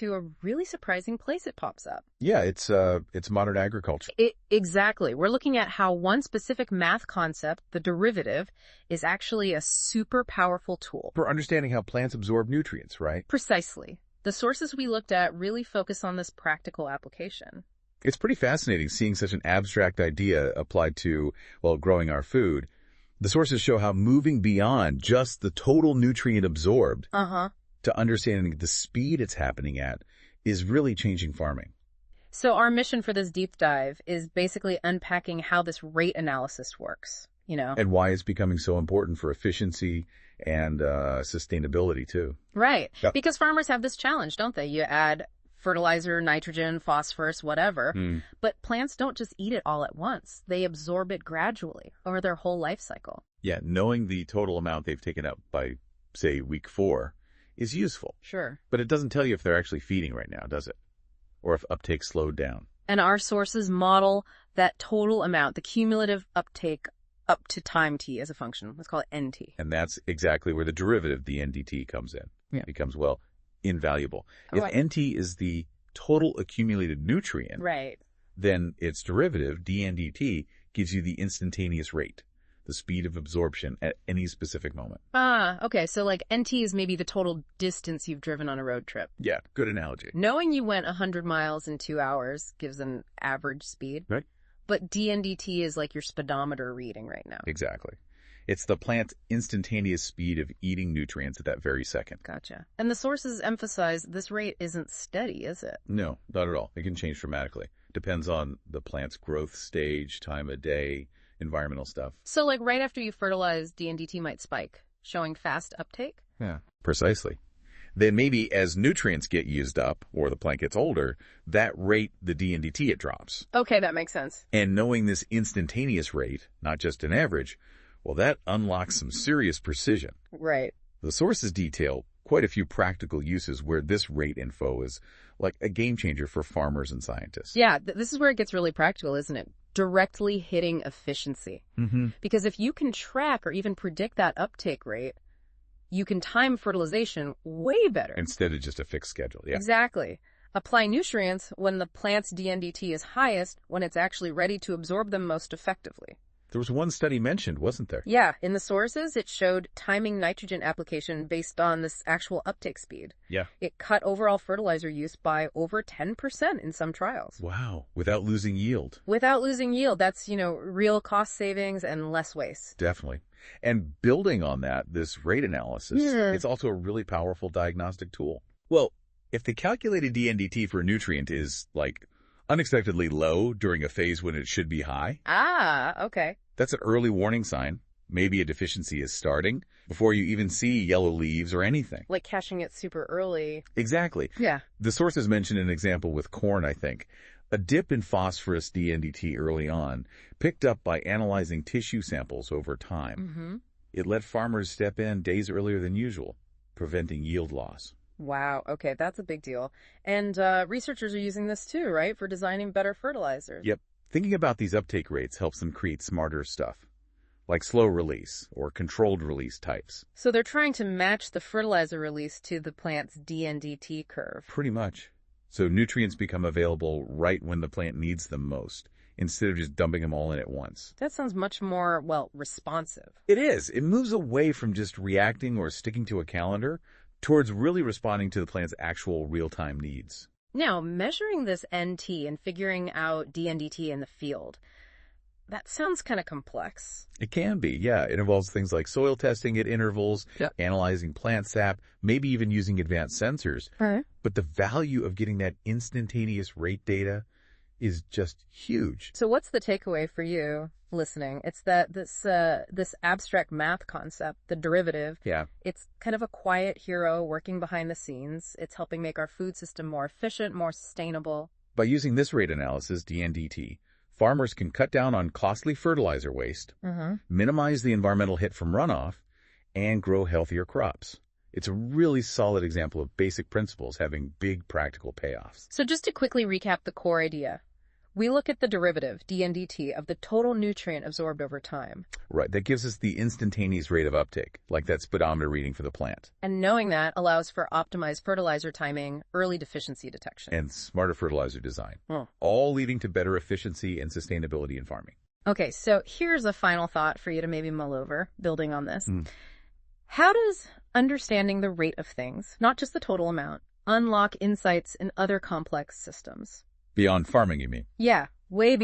to a really surprising place it pops up. Yeah, it's modern agriculture. Exactly. We're looking at how one specific math concept, the derivative, is actually a super powerful tool. For understanding how plants absorb nutrients, right? Precisely. The sources we looked at really focus on this practical application. It's pretty fascinating seeing such an abstract idea applied to, well, growing our food. The sources show how moving beyond just the total nutrient absorbed to understanding the speed it's happening at is really changing farming. So our mission for this deep dive is basically unpacking how this rate analysis works, And why it's becoming so important for efficiency and sustainability, too. Right. Yep. Because farmers have this challenge, don't they? You add fertilizer, nitrogen, phosphorus, whatever. But plants don't just eat it all at once. They absorb it gradually over their whole life cycle. Yeah, knowing the total amount they've taken up by, say, week 4 is useful. Sure. But it doesn't tell you if they're actually feeding right now, does it? Or if uptake slowed down. And our sources model that total amount, the cumulative uptake up to time t as a function. Let's call it NT. And that's exactly where the derivative, the NDT, comes in. Yeah. It becomes, well, invaluable. Right. If NT is the total accumulated nutrient, Right. then its derivative, dNDT, gives you the instantaneous rate, the speed of absorption at any specific moment. Okay. So like NT is maybe the total distance you've driven on a road trip. Yeah, good analogy. Knowing you went 100 miles in 2 hours gives an average speed. Right. But dNDT is like your speedometer reading right now. Exactly. It's the plant's instantaneous speed of eating nutrients at that very second. Gotcha. And the sources emphasize this rate isn't steady, is it? No, not at all. It can change dramatically. Depends on the plant's growth stage, time of day, environmental stuff. So like right after you fertilize, dNDT might spike, showing fast uptake? Yeah, precisely. Then maybe as nutrients get used up or the plant gets older, that rate, the dNDT, it drops. Okay, that makes sense. And knowing this instantaneous rate, not just an average, well, that unlocks some serious precision. Right. The sources detail quite a few practical uses where this rate info is like a game changer for farmers and scientists. Yeah, this is where it gets really practical, isn't it? Directly hitting efficiency. Because if you can track or even predict that uptake rate, you can time fertilization way better. Instead of just a fixed schedule, yeah. Exactly. Apply nutrients when the plant's dNDT is highest, when it's actually ready to absorb them most effectively. There was one study mentioned, wasn't there? Yeah, in the sources, it showed timing nitrogen application based on this actual uptake speed. Yeah. It cut overall fertilizer use by over 10% in some trials. Wow, without losing yield. Without losing yield, that's, real cost savings and less waste. Definitely. And building on that, this rate analysis, it's also a really powerful diagnostic tool. Well, if the calculated dNDT for a nutrient is, like, unexpectedly low during a phase when it should be high, Okay. that's an early warning sign. Maybe a deficiency is starting before you even see yellow leaves or anything. Like catching it super early. Exactly. Yeah. The sources mentioned an example with corn, I think. A dip in phosphorus dNDT early on, picked up by analyzing tissue samples over time. It let farmers step in days earlier than usual, preventing yield loss. Wow. Okay, that's a big deal. And researchers are using this too, right, for designing better fertilizers? Yep. Thinking about these uptake rates helps them create smarter stuff, like slow release or controlled release types. So they're trying to match the fertilizer release to the plant's dNDT curve. Pretty much. So nutrients become available right when the plant needs them most, instead of just dumping them all in at once. That sounds much more, responsive. It is. It moves away from just reacting or sticking to a calendar towards really responding to the plant's actual real-time needs. Now, measuring this NT and figuring out dNDT in the field, that sounds kind of complex. It can be, yeah. It involves things like soil testing at intervals, analyzing plant sap, maybe even using advanced sensors. Right. But the value of getting that instantaneous rate data is just huge. So what's the takeaway for you listening? It's that this abstract math concept, the derivative, it's kind of a quiet hero working behind the scenes. It's helping make our food system more efficient, more sustainable. By using this rate analysis, dNDT, farmers can cut down on costly fertilizer waste, minimize the environmental hit from runoff, and grow healthier crops. It's a really solid example of basic principles having big practical payoffs. So just to quickly recap the core idea, We look at the derivative, dNdt, of the total nutrient absorbed over time. Right. That gives us the instantaneous rate of uptake, like that speedometer reading for the plant. And knowing that allows for optimized fertilizer timing, early deficiency detection. And smarter fertilizer design, all leading to better efficiency and sustainability in farming. Okay, so here's a final thought for you to maybe mull over, building on this. How does understanding the rate of things, not just the total amount, unlock insights in other complex systems? Beyond farming, you mean? Yeah, way beyond.